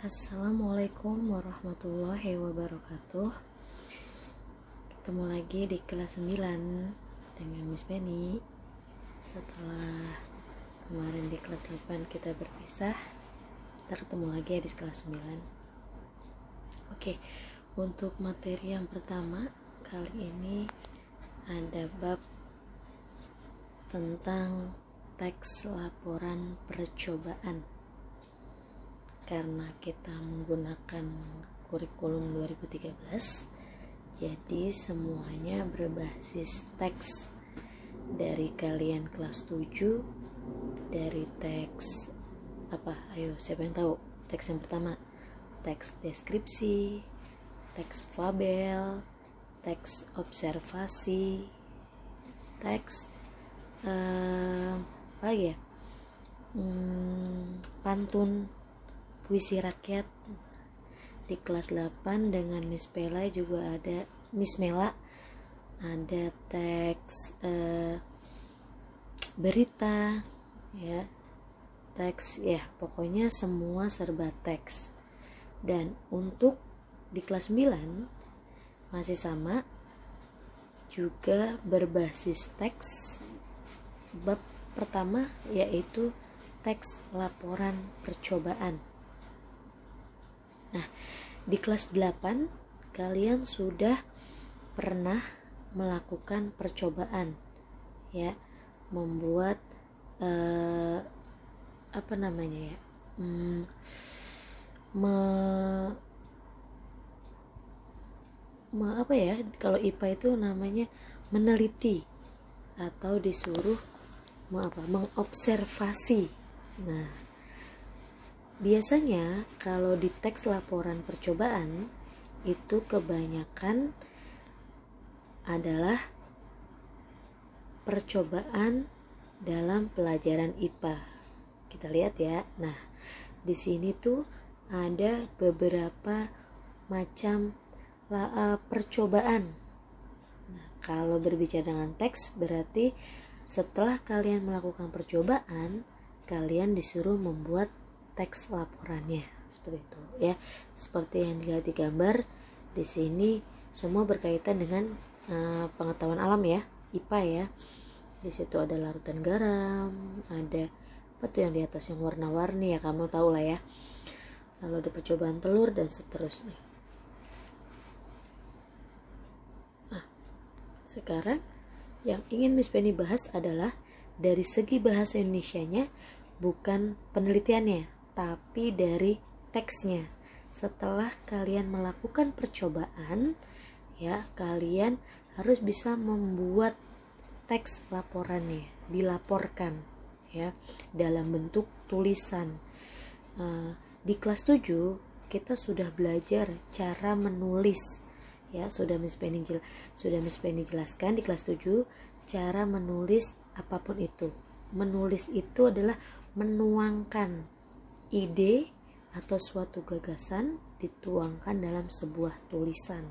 Assalamualaikum warahmatullahi wabarakatuh. Ketemu lagi di kelas 9 dengan Miss Penny. Setelah kemarin di kelas 8 kita berpisah, kita ketemu lagi ya di kelas 9. Oke, untuk materi yang pertama kali ini ada bab tentang teks laporan percobaan. Karena kita menggunakan kurikulum 2013, jadi semuanya berbasis teks. Dari kalian kelas 7, dari teks apa? Ayo, siapa yang tahu? Teks yang pertama, teks deskripsi, teks fabel, teks observasi, teks apa lagi ya? Pantun, puisi rakyat. Di kelas 8 dengan Miss Pela juga ada Miss Mela, ada teks berita ya, teks ya, pokoknya semua serba teks. Dan untuk di kelas 9 masih sama, juga berbasis teks. Bab pertama yaitu teks laporan percobaan. Nah, di kelas 8 kalian sudah pernah melakukan percobaan ya, membuat kalau IPA itu namanya meneliti atau disuruh mengobservasi. Nah, biasanya kalau di teks laporan percobaan itu kebanyakan adalah percobaan dalam pelajaran IPA. Kita lihat ya. Nah, di sini tuh ada beberapa macam percobaan. Nah, kalau berbicara dengan teks berarti setelah kalian melakukan percobaan, kalian disuruh membuat teks laporannya, seperti itu ya. Seperti yang dilihat di gambar di sini, semua berkaitan dengan pengetahuan alam ya, IPA ya. Di situ ada larutan garam, ada apa tuh yang di atas yang warna-warni ya, kamu tahu lah ya. Lalu ada percobaan telur dan seterusnya. Nah, sekarang yang ingin Miss Penny bahas adalah dari segi bahasa Indonesianya, bukan penelitiannya, tapi dari teksnya. Setelah kalian melakukan percobaan ya, kalian harus bisa membuat teks laporannya, dilaporkan ya dalam bentuk tulisan. Di kelas 7 kita sudah belajar cara menulis ya, sudah Miss Penny jelaskan di kelas 7 cara menulis apapun itu. Menulis itu adalah menuangkan ide atau suatu gagasan, dituangkan dalam sebuah tulisan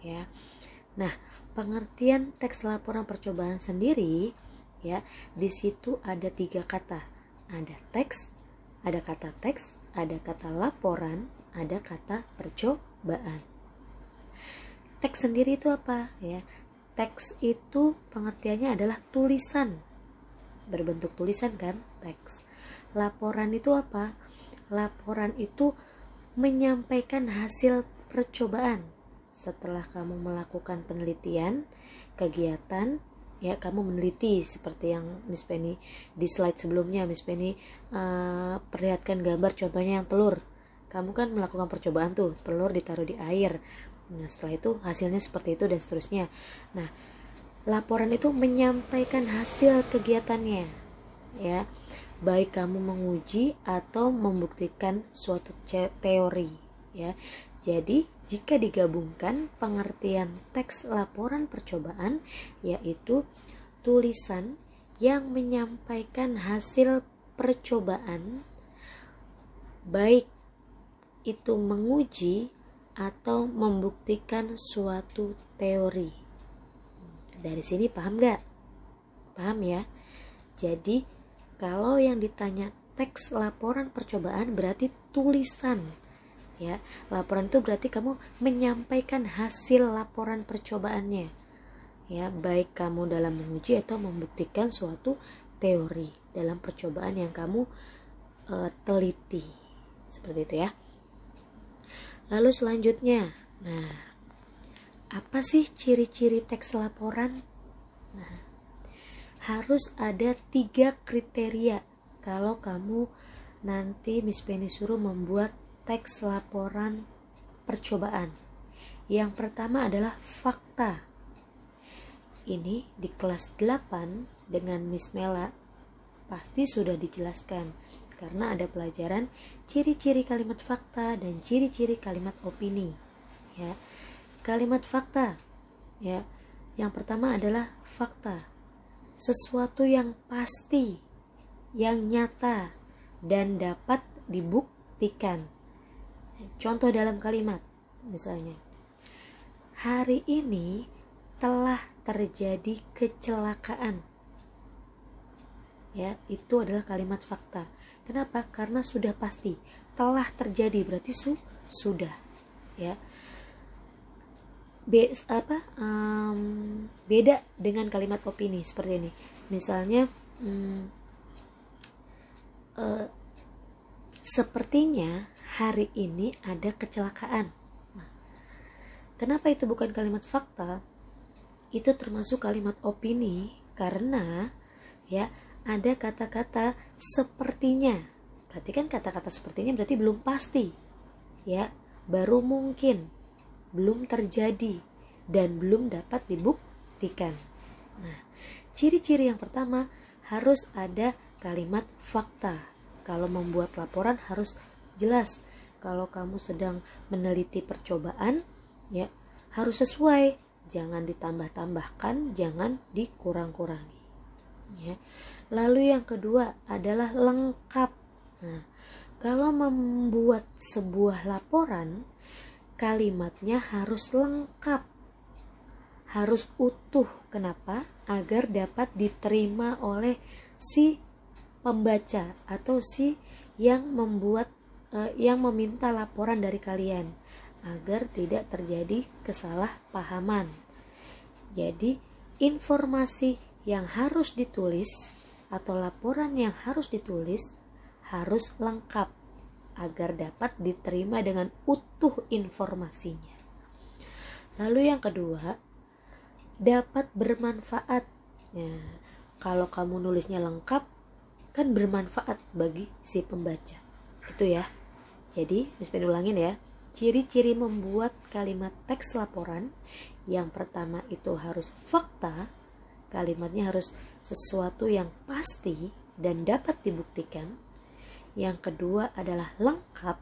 ya. Nah, pengertian teks laporan percobaan sendiri ya, di situ ada 3 kata. Ada teks, ada kata teks, ada kata laporan, ada kata percobaan. Teks sendiri itu apa ya? Teks itu pengertiannya adalah tulisan, berbentuk tulisan kan, teks. Laporan itu apa? Laporan itu menyampaikan hasil percobaan. Setelah kamu melakukan penelitian, kegiatan ya, kamu meneliti seperti yang Miss Penny di slide sebelumnya, Miss Penny perlihatkan gambar contohnya yang telur. Kamu kan melakukan percobaan tuh, telur ditaruh di air. Nah, setelah itu hasilnya seperti itu dan seterusnya. Nah, laporan itu menyampaikan hasil kegiatannya ya, baik kamu menguji atau membuktikan suatu teori ya. Jadi jika digabungkan, pengertian teks laporan percobaan yaitu tulisan yang menyampaikan hasil percobaan, baik itu menguji atau membuktikan suatu teori. Dari sini paham gak? Paham ya? Jadi kalau yang ditanya teks laporan percobaan berarti tulisan Ya, laporan itu berarti kamu menyampaikan hasil laporan percobaannya. Ya, baik kamu dalam menguji atau membuktikan suatu teori dalam percobaan yang kamu teliti. Seperti itu ya. Lalu selanjutnya, nah, apa sih ciri-ciri teks laporan? Nah, harus ada 3 kriteria kalau kamu nanti Miss Penny suruh membuat teks laporan percobaan. Yang pertama adalah fakta. Ini di kelas 8 dengan Miss Mela pasti sudah dijelaskan, karena ada pelajaran ciri-ciri kalimat fakta dan ciri-ciri kalimat opini. Ya, kalimat fakta, ya, yang pertama adalah fakta, sesuatu yang pasti, yang nyata dan dapat dibuktikan. Contoh dalam kalimat, misalnya, hari ini telah terjadi kecelakaan. Ya, itu adalah kalimat fakta. Kenapa? Karena sudah pasti. Telah terjadi berarti sudah. Ya. Beda dengan kalimat opini seperti ini. Misalnya, sepertinya hari ini ada kecelakaan. Nah, kenapa itu bukan kalimat fakta? Itu termasuk kalimat opini karena ya ada kata-kata sepertinya. Berarti kan kata-kata sepertinya berarti belum pasti. Ya, baru mungkin, belum terjadi dan belum dapat dibuktikan. Nah, ciri-ciri yang pertama harus ada kalimat fakta. Kalau membuat laporan harus jelas. Kalau kamu sedang meneliti percobaan, ya harus sesuai. Jangan ditambah-tambahkan, jangan dikurang-kurangi. Ya. Lalu yang kedua adalah lengkap. Nah, kalau membuat sebuah laporan, kalimatnya harus lengkap, harus utuh. Kenapa? Agar dapat diterima oleh si pembaca atau si yang meminta laporan dari kalian, agar tidak terjadi kesalahpahaman. Jadi informasi yang harus ditulis atau laporan yang harus ditulis harus lengkap agar dapat diterima dengan utuh informasinya. Lalu yang kedua, dapat bermanfaat. Nah, kalau kamu nulisnya lengkap kan bermanfaat bagi si pembaca. Itu ya. Jadi, Miss Penny ulangin ya. Ciri-ciri membuat kalimat teks laporan, yang pertama itu harus fakta, kalimatnya harus sesuatu yang pasti dan dapat dibuktikan. Yang kedua adalah lengkap,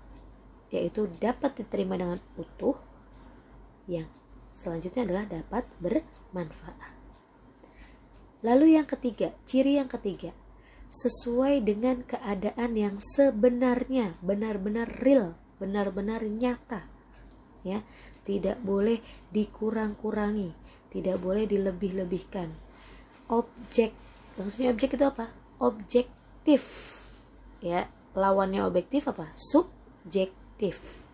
yaitu dapat diterima dengan utuh. Yang selanjutnya adalah dapat bermanfaat. Lalu yang ketiga, ciri yang ketiga, sesuai dengan keadaan yang sebenarnya, benar-benar real, benar-benar nyata. Ya, tidak boleh dikurang-kurangi, tidak boleh dilebih-lebihkan. Objek, maksudnya objek itu apa? Objektif. Ya, lawannya objektif apa? Subjektif.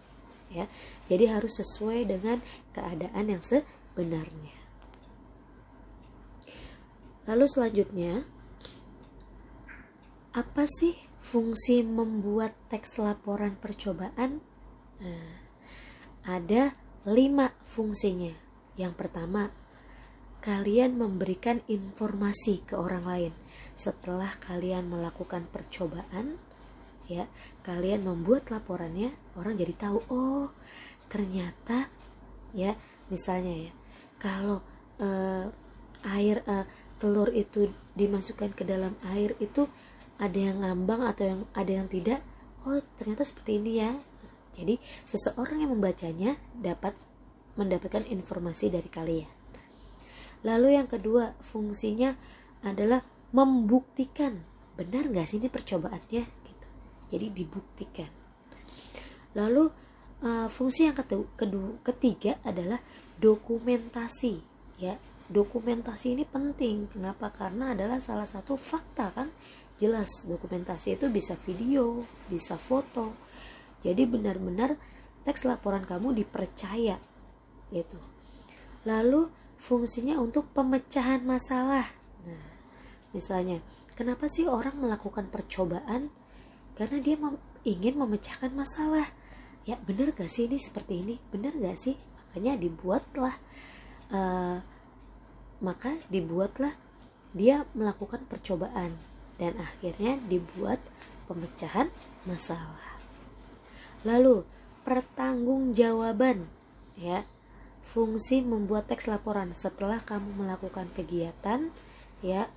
Ya, jadi harus sesuai dengan keadaan yang sebenarnya. Lalu selanjutnya, apa sih fungsi membuat teks laporan percobaan? Nah, ada 5 fungsinya. Yang pertama, kalian memberikan informasi ke orang lain. Setelah kalian melakukan percobaan, ya, kalian membuat laporannya, orang jadi tahu, oh ternyata ya, misalnya ya, kalau telur itu dimasukkan ke dalam air itu ada yang ngambang atau ada yang tidak, oh ternyata seperti ini ya. Jadi seseorang yang membacanya dapat mendapatkan informasi dari kalian. Lalu yang kedua, fungsinya adalah membuktikan, benar gak sih ini percobaannya gitu. Jadi dibuktikan. Lalu fungsi yang ketiga adalah dokumentasi. Ya, dokumentasi ini penting. Kenapa? Karena adalah salah satu fakta kan. Jelas dokumentasi itu bisa video, bisa foto. Jadi benar-benar teks laporan kamu dipercaya gitu. Lalu fungsinya untuk pemecahan masalah. Nah, misalnya, kenapa sih orang melakukan percobaan? Karena dia ingin memecahkan masalah. Ya, benar gak sih ini seperti ini? Benar gak sih? Maka dibuatlah dia melakukan percobaan, dan akhirnya dibuat pemecahan masalah. Lalu pertanggungjawaban, ya, fungsi membuat teks laporan setelah kamu melakukan kegiatan, ya,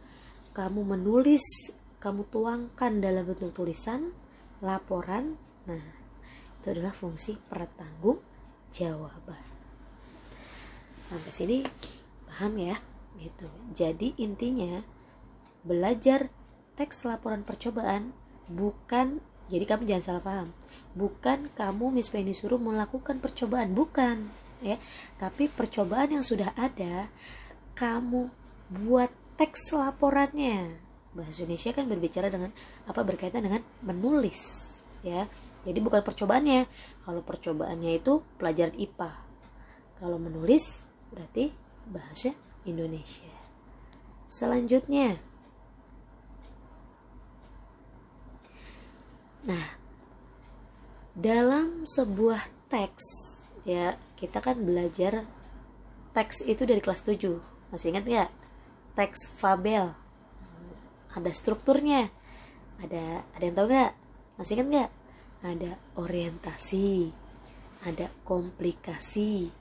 kamu menulis, kamu tuangkan dalam bentuk tulisan, laporan. Nah, itu adalah fungsi pertanggungjawaban. Sampai sini paham ya? Gitu. Jadi intinya belajar teks laporan percobaan bukan, jadi kamu jangan salah paham, bukan kamu Miss Penny suruh melakukan percobaan, bukan ya, tapi percobaan yang sudah ada kamu buat teks laporannya. Bahasa Indonesia kan berbicara dengan berkaitan dengan menulis ya. Jadi bukan percobaannya. Kalau percobaannya itu pelajaran IPA, kalau menulis berarti bahasa Indonesia. Selanjutnya, nah, dalam sebuah teks ya, kita kan belajar teks itu dari kelas 7. Masih ingat gak? Teks fabel. Ada strukturnya. Ada yang tahu gak? Masih ingat gak? Ada orientasi, ada komplikasi,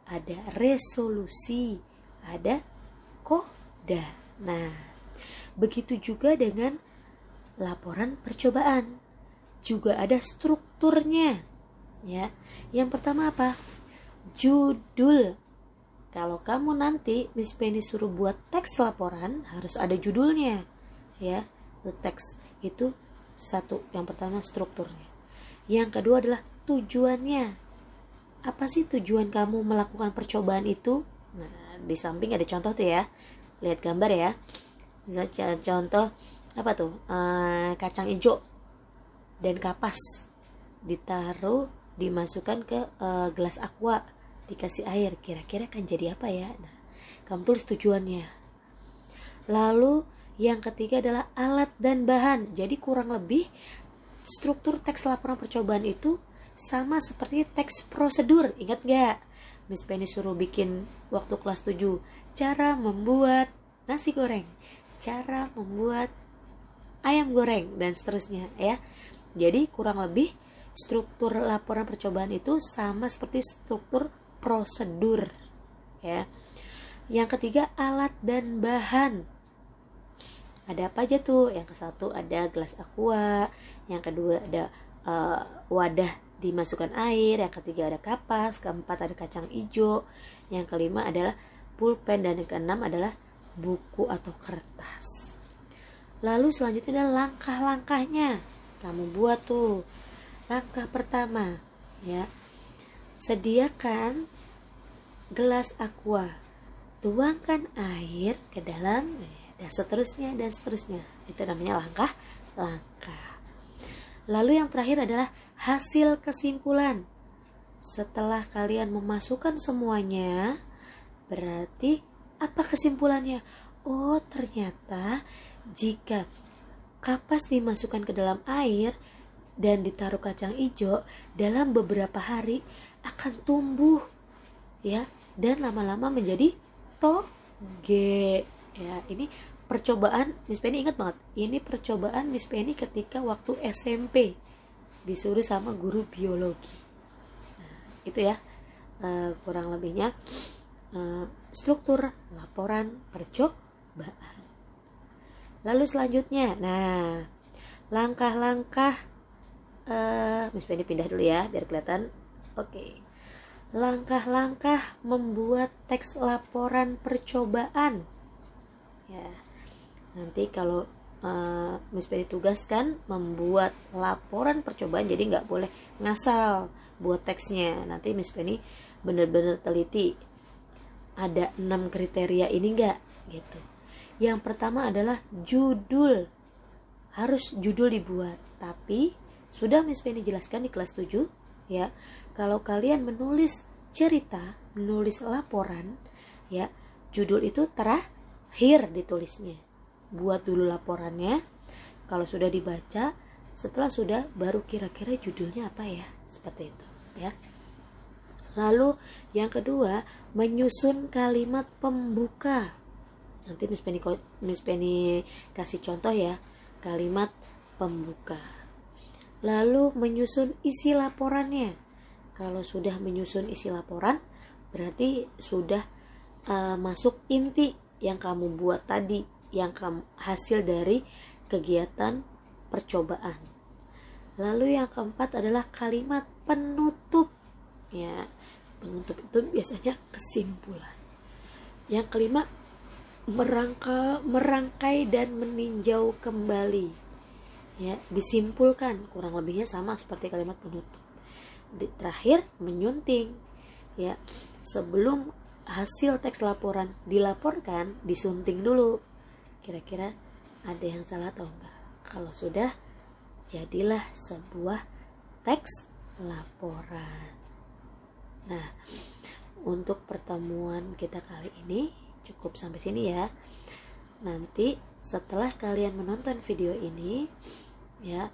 ada resolusi, ada koda. Nah, begitu juga dengan laporan percobaan. Juga ada strukturnya. Ya. Yang pertama apa? Judul. Kalau kamu nanti Miss Penny suruh buat teks laporan, harus ada judulnya. Ya, teks itu satu. Yang pertama strukturnya. Yang kedua adalah tujuannya. Apa sih tujuan kamu melakukan percobaan itu? Nah, di samping ada contoh tuh ya. Lihat gambar ya. Misalnya contoh apa tuh? Kacang hijau dan kapas ditaruh, dimasukkan ke gelas aqua, dikasih air, kira-kira akan jadi apa ya? Nah, kamu tulis tujuannya. Lalu yang ketiga adalah alat dan bahan. Jadi kurang lebih struktur teks laporan percobaan itu sama seperti teks prosedur. Ingat gak? Miss Penny suruh bikin waktu kelas 7 cara membuat nasi goreng, cara membuat ayam goreng, dan seterusnya ya. Jadi kurang lebih struktur laporan percobaan itu sama seperti struktur prosedur ya. Yang ketiga alat dan bahan. Ada apa aja tuh? Yang ke satu ada gelas aqua, yang kedua ada wadah dimasukkan air, yang ketiga ada kapas, keempat ada kacang hijau, yang kelima adalah pulpen, dan yang keenam adalah buku atau kertas. Lalu selanjutnya adalah langkah-langkahnya. Kamu buat tuh. Langkah pertama ya, sediakan gelas aqua, tuangkan air ke dalam, dan seterusnya dan seterusnya. Itu namanya langkah-langkah. Lalu yang terakhir adalah hasil kesimpulan. Setelah kalian memasukkan semuanya, berarti apa kesimpulannya? Oh, ternyata jika kapas dimasukkan ke dalam air dan ditaruh kacang hijau, dalam beberapa hari akan tumbuh ya, dan lama-lama menjadi toge ya. Ini percobaan Miss Penny, ingat banget, ini percobaan Miss Penny ketika waktu SMP disuruh sama guru biologi. Nah, itu ya kurang lebihnya struktur laporan percobaan. Lalu selanjutnya, nah, langkah-langkah Miss Penny pindah dulu ya biar kelihatan. Oke. Langkah-langkah membuat teks laporan percobaan. Ya. Nanti kalau Miss Penny tugaskan membuat laporan percobaan, jadi nggak boleh ngasal buat teksnya. Nanti Miss Penny benar-benar teliti. Ada 6 kriteria ini nggak gitu. Yang pertama adalah judul. Harus judul dibuat. Tapi sudah Miss Penny jelaskan di kelas 7 ya. Kalau kalian menulis cerita, menulis laporan, ya, judul itu terakhir ditulisnya. Buat dulu laporannya. Kalau sudah dibaca, setelah sudah, baru kira-kira judulnya apa ya, seperti itu, ya. Lalu yang kedua, menyusun kalimat pembuka. Nanti Miss Penny kasih contoh ya, kalimat pembuka. Lalu menyusun isi laporannya. Kalau sudah menyusun isi laporan, berarti sudah masuk inti yang kamu buat tadi, yang hasil dari kegiatan percobaan. Lalu yang keempat adalah kalimat penutup. Ya, penutup itu biasanya kesimpulan. Yang kelima, merangkai dan meninjau kembali. Ya, disimpulkan, kurang lebihnya sama seperti kalimat penutup. Terakhir, menyunting. Ya, sebelum hasil teks laporan dilaporkan, disunting dulu. Kira-kira ada yang salah atau enggak? Kalau sudah, jadilah sebuah teks laporan. Nah, untuk pertemuan kita kali ini cukup sampai sini ya. Nanti setelah kalian menonton video ini, ya,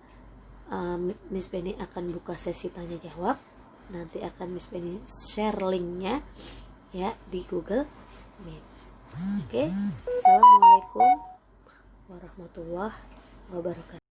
Miss Penny akan buka sesi tanya jawab. Nanti akan Miss Penny share linknya ya di Google Meet. Oke, Assalamualaikum warahmatullahi wabarakatuh.